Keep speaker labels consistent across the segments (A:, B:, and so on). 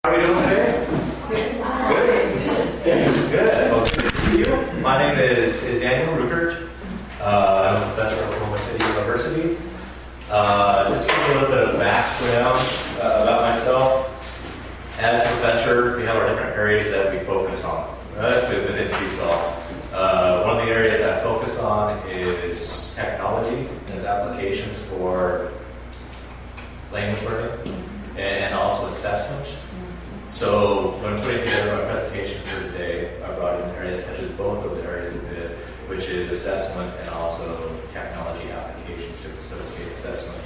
A: How are we doing today? Good. Good. Well, good to see you. My name is Daniel Rueckert. I'm a professor at Oklahoma City University. Just to give you a little bit of background about myself. As a professor, we have our different areas that we focus on within TESOL. One of the areas that I focus on is technology and its applications for language learning and also assessment. So when putting together my presentation for today, I brought in an area that touches both those areas a bit, which is assessment and also technology applications to facilitate assessment.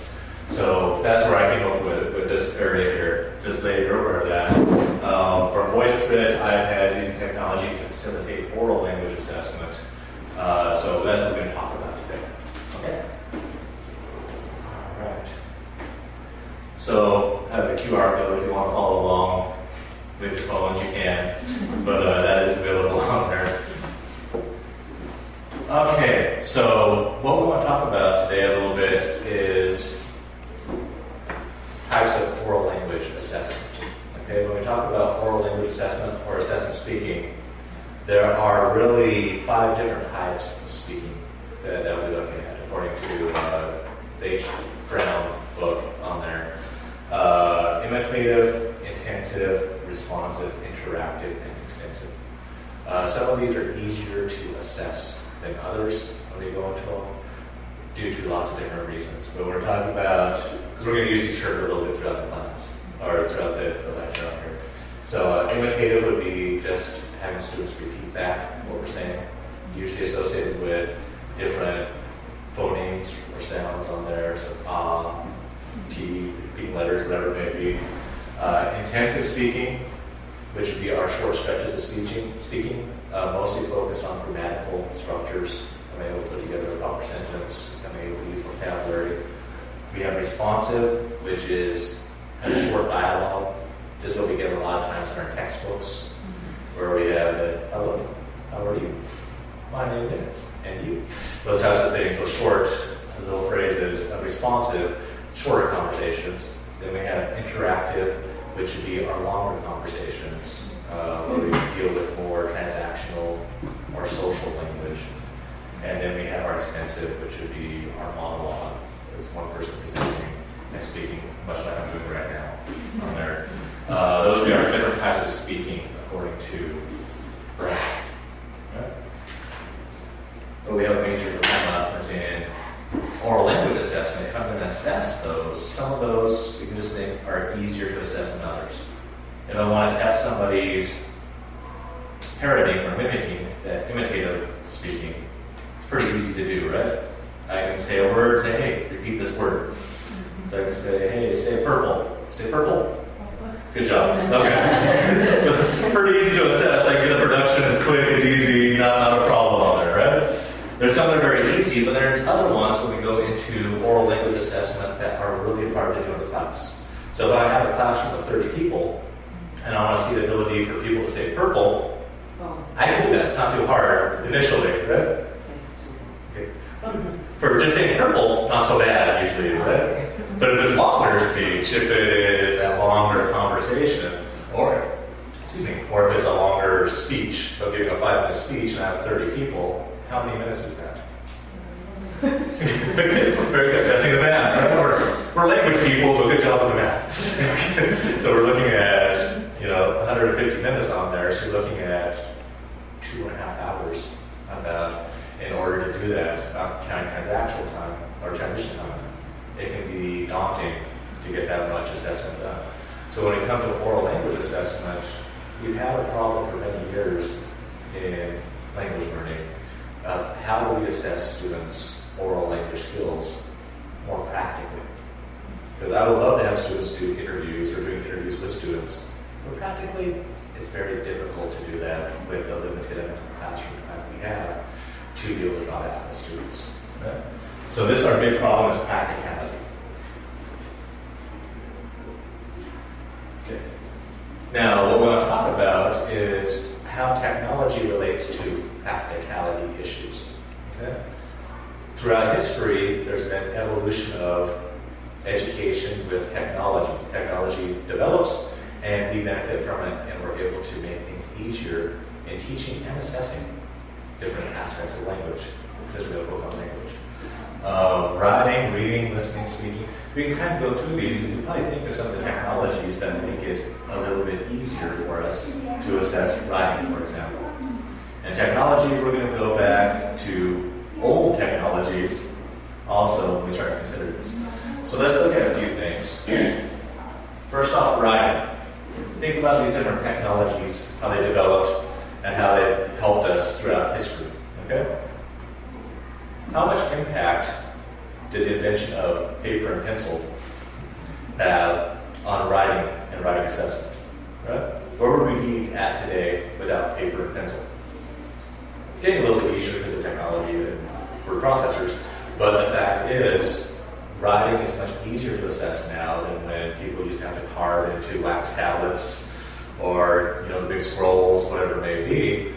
A: So that's where I came up with this area here, just so you're aware of that. For VoiceFit, I've had using technology to facilitate oral language assessment. So that's what we're going to talk about today. Okay? All right. So I have a QR code if you want to follow along with your phones, you can, but that is available on there. Okay, so what we want to talk about today a little bit is types of oral language assessment. Okay, when we talk about oral language assessment or assessment speaking, there are really 5 different types of speaking that we're looking at, according to the H. Brown book on there. Imitative, intensive, responsive, interactive, and extensive. Some of these are easier to assess than others when we go into them, due to lots of different reasons. But we're talking about, because we're going to use these terms a little bit throughout the class, or throughout the lecture up here. So imitative would be just having students repeat back what we're saying, usually associated with different phonemes or sounds on there, so T, repeating letters, whatever it may be. Intensive speaking, which would be our short stretches of speaking, mostly focused on grammatical structures. I'm able to put together a proper sentence. I'm able to use vocabulary. We have responsive, which is kind of short dialogue, just what we get a lot of times in our textbooks, where we have hello, how are you? My name is, and you. Those types of things, those short little phrases. Responsive, shorter conversations. Then we have interactive, which would be our longer conversations, where we deal with more transactional or social language. And then we have our extensive, which would be our monologue. There's one person presenting and speaking, much like I'm doing right now on there. Those would be our different types of speaking according to Brown. Right? But we have a major dilemma within oral language assessment. If I'm going to assess those, some of those we can just think are easier to assess than others. If I want to test somebody's parodying or mimicking that imitative speaking, it's pretty easy to do, right? I can say a word, say, hey, repeat this word. So I can say, hey, say purple. Say purple. Good job. Okay. So pretty easy to assess. I get a production, it's quick, it's easy, not a problem on there, right? There's some that are very easy, but there's other ones when we go into oral language assessment that are really hard to do in the class. So if I have a classroom of 30 people, and I want to see the ability for people to say purple, I can do that. It's not too hard initially, right? Okay. For just saying purple, not so bad usually, right? But if it's longer speech, if it is a longer conversation, or if it's a longer speech, so giving a 5-minute speech and I have 30 people, how many minutes is that? Very good, testing the math. Right? We're language people, but good job with the math. So we're looking at 150 minutes on there, so you're looking at 2.5 hours about in order to do that, counting transactional time or transition time. It can be daunting to get that much assessment done. So when it comes to oral language assessment, we've had a problem for many years in language learning. How do we assess students' oral language skills more practically? Because I would love to have students do interviews or doing interviews with students, but practically it's very difficult to do that with the limited amount of classroom time we have to be able to draw that out of students. Right? So this, our big problem, is practicality. Okay. Now, what we want to talk about is how technology relates to practicality issues. Okay? Throughout history, there's been evolution of education with technology. Technology develops, And we benefit from it, and we're able to make things easier in teaching and assessing different aspects of language, particularly focus on language. Writing, reading, listening, speaking. We can kind of go through these, and you probably think of some of the technologies that make it a little bit easier for us to assess writing, for example. And technology, we're going to go back to old technologies also when we start to consider this. So let's look at a few things. First off, writing. Think about these different technologies, how they developed, and how they helped us throughout history. Okay? How much impact did the invention of paper and pencil have on writing and writing assessment? Right? Where would we be at today without paper and pencil? It's getting a little bit easier because of technology and word processors, but the fact is, writing is much easier to assess now than when people used to have to carve into wax tablets or the big scrolls, whatever it may be.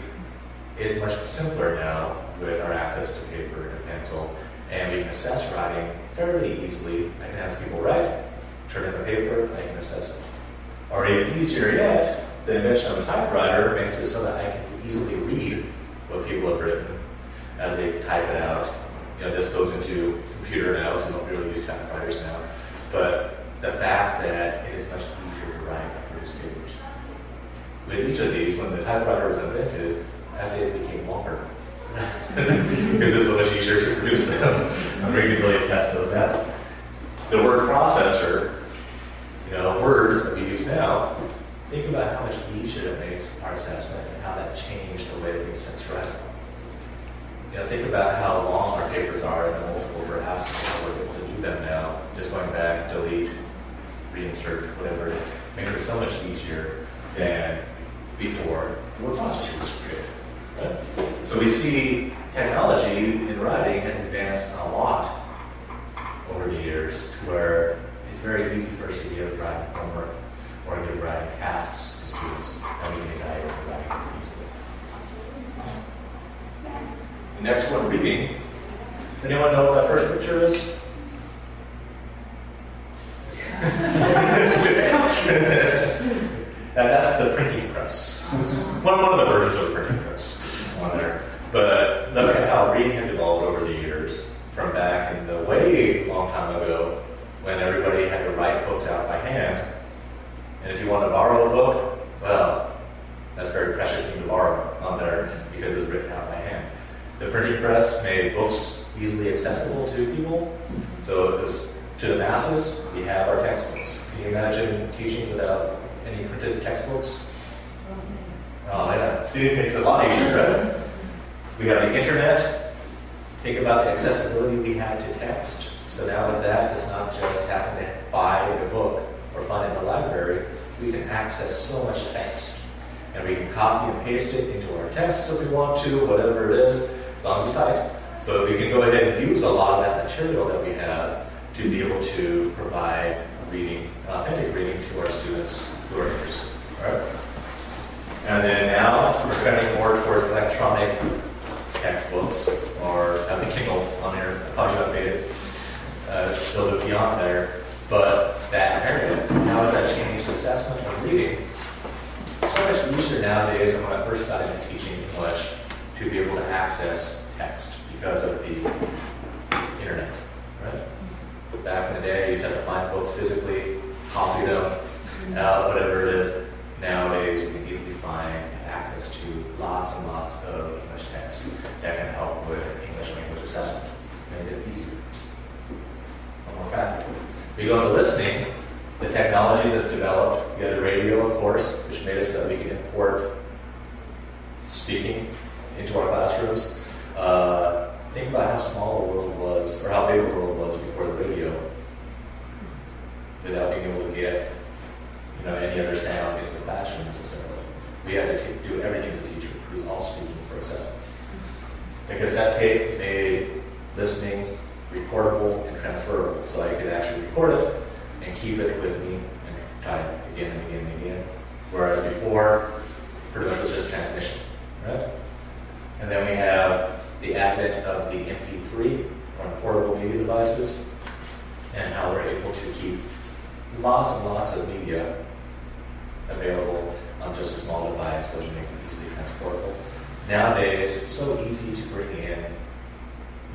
A: It's much simpler now with our access to paper and pencil, and we can assess writing fairly easily. I can ask people write, turn in the paper, I can assess it. Or even easier yet, the invention of a typewriter makes it so that I can easily read what people have written as they type it out. This goes into computer now, so we don't really use typewriters now. But the fact that it is much easier to write and produce papers. With each of these, when the typewriter was invented, essays became longer. Because it's so much easier to produce them. And we can really test those out. The word processor, Word that we use now, think about how much easier it makes our assessment and how that changed the way that we sense writing. Think about how long our papers are and the multiple drafts and how we're able to do them now. Just going back, delete, reinsert, whatever it is, makes it so much easier than before the word processor was created. Right? So we see technology in writing has advanced a lot over the years to where it's very easy for us to give writing homework or give writing tasks to students, and we can evaluate writing pretty easily. The next one, reading. Does anyone know what that first picture is? That's the printing press. One of the versions of the printing press on there. But look at how reading has evolved over the years, from back in the way long time ago when everybody had to write books out by hand. And if you want to borrow a book, well, that's a very precious thing to borrow on there because it was written out by hand. The printing press made books easily accessible to people. So it was to the masses. We have our textbooks. Can you imagine teaching without any printed textbooks? Oh, yeah. See, it makes it a lot easier, right? We have the internet. Think about the accessibility we have to text. So now with that, it's not just having to buy a book or find it in the library. We can access so much text. And we can copy and paste it into our texts if we want to, whatever it is, as long as we cite. But we can go ahead and use a lot of that material that we have to be able to provide reading, authentic reading to our students who are interested. All right? And then now we're trending more towards electronic textbooks, or have the Kindle on here. I probably should have made it a little bit beyond there. But that area, how has that changed assessment of reading? So much easier nowadays than when I first got into teaching English to be able to access text because of the internet, right? Back in the day, you used to have to find books physically, copy them, whatever it is. Nowadays, we can easily find access to lots and lots of English text that can help with English language assessment. Make it easier. One more factor. We go into listening. The technologies that's developed, we have the radio, of course, which made it so that we can import speaking into our classrooms. Think about how small the world was, or how big the world was before the radio, without being able to get any other sound into the classroom necessarily. We had to do everything as a teacher. It was all speaking for assessments. The cassette tape made listening recordable and transferable, so I could actually record it and keep it with me and type again and again and again. Whereas before, pretty much was just transmission, right? And then we have the advent of the MP3 or portable media devices, and how we're able to keep lots and lots of media available on just a small device, but make it easily transportable. Nowadays, it's so easy to bring in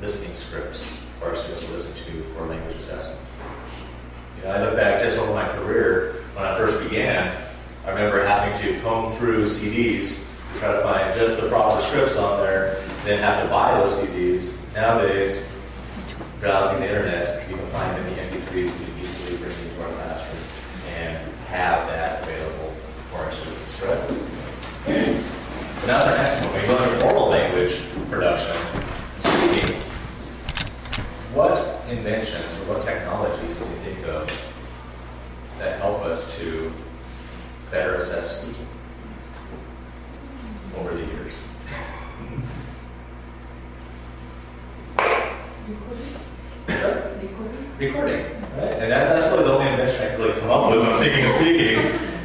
A: listening scripts for our students to listen to for language assessment. You know, I look back just over my career, when I first began, I remember having to comb through CDs to try to find just the proper scripts on there, then have to buy those CDs. Nowadays, browsing the internet, you can find many MP3s we can easily bring into our classroom and have that available for our students, right? But now our next one, we go into oral language production. Speaking, what inventions or what technologies do you think of that help us to better assess speaking over the years? Recording, right? And that's really the only invention I could really come up with when I'm thinking of speaking.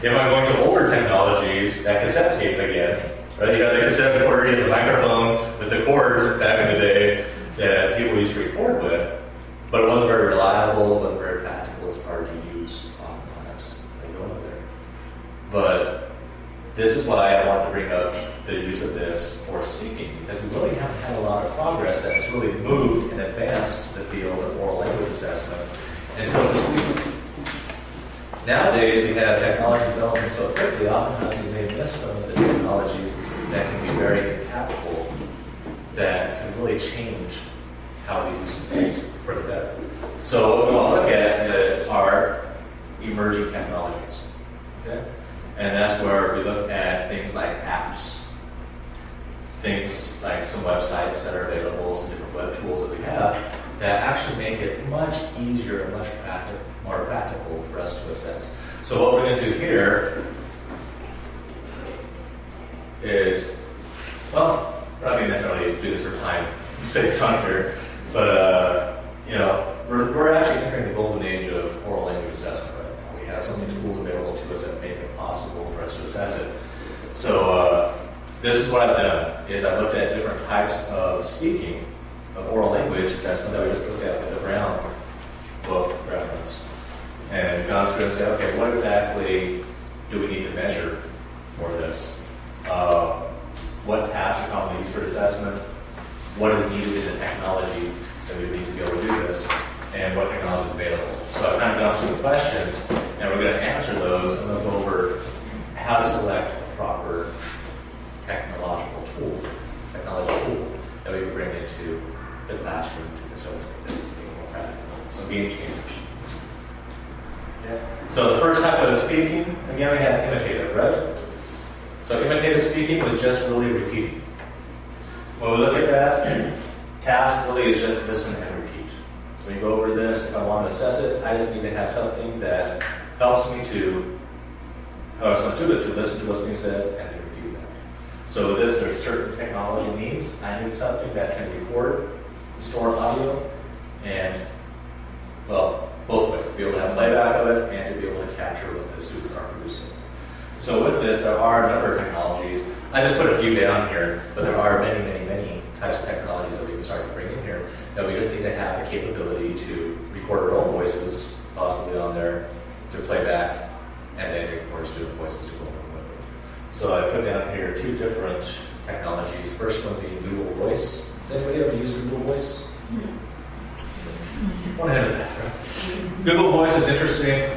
A: If I'm going to older technologies, that cassette tape again, right? You have the cassette recorder, you have the microphone with the cord back in the day that people used to record with, but it wasn't very reliable, it wasn't very practical, it's hard to use oftentimes. I go over there. But this is why I want to bring up the use of this for speaking, because we really haven't had a lot of progress that has really moved and advanced the field of oral language assessment until this recently. Nowadays, we have technology developing so quickly, oftentimes we may miss some of the technologies that can be very impactful, that can really change how we do some things for the better. So what we want to look at are emerging technologies. Okay? And that's where we look at things like apps, things like some websites that are available, some different web tools that we have that actually make it much easier and much more practical for us to assess. So what we're going to do here is, well, we're not going to necessarily do this for time's sake on here, but you know, we're actually entering the golden age of oral language assessment right now. We have so many tools available to us that make it possible for us to assess it. So this is what I've done, is I've looked at different types of speaking, of oral language assessment that we just looked at with the Brown book reference, and gone through and said, okay, what exactly do we need to measure for this? What tasks are commonly used for assessment? What is needed in the technology that we need to be able to do this? And what technology is available? So I've kind of gone through the questions, and we're going to answer those, and we'll go over how to select a proper technology tool that we can bring into the classroom to facilitate this to be more practical. So game changers. Yeah. So the first type of speaking, again, we have imitative, right? So imitative speaking was just really repeating. When we look at that, task really is just listen and repeat. So when you go over this, if I want to assess it, I just need to have something that helps me to, my student to listen to what's being said and then repeat that. So with this, there's certain technology needs. I need something that can record, store audio, and, well, both ways, to be able to have playback of it and to be able to capture what the students are producing. So with this, there are a number of technologies. I just put a few down here, but there are many, many, many types of technologies that we can start to bring in here that we just need to have the capability to record our own voices, possibly on there, to play back, and then record student voices to go along with it. So I put down here two different technologies. First one being Google Voice. Has anybody ever used Google Voice? One ahead of that, right? Google Voice is interesting.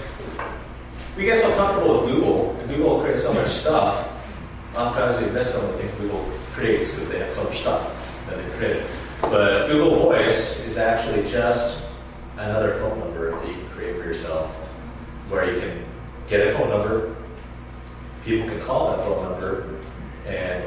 A: We get so comfortable with Google, and Google creates so much stuff. Oftentimes we miss some of the things Google creates because they have so much stuff that they created. But Google Voice is actually just another phone number that you can create for yourself, where you can get a phone number, people can call that phone number,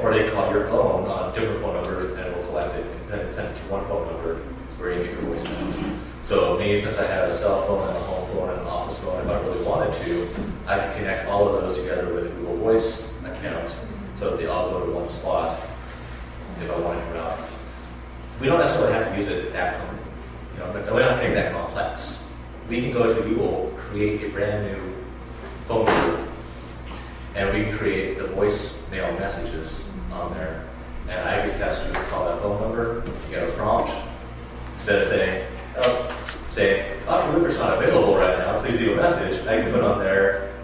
A: or they can call your phone on different phone numbers, and it will collect it and send it to one phone number where you get your voicemails. So me, since I have a cell phone and a home phone and an office phone, if I really wanted to, I could connect all of those together with a Google Voice account so that they all go to one spot if I wanted to route. We don't necessarily have to use it that we don't have to make that complex. We can go to Google, create a brand new phone number, and we can create the voicemail messages on there. And I used to have students call that phone number, you get a prompt. Instead of saying, Dr. Ruecker's not available right now, please leave a message, I can put on there,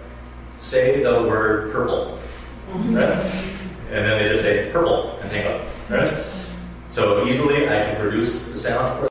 A: say the word purple, right? And then they just say purple and hang up, right? So easily I can produce the sound for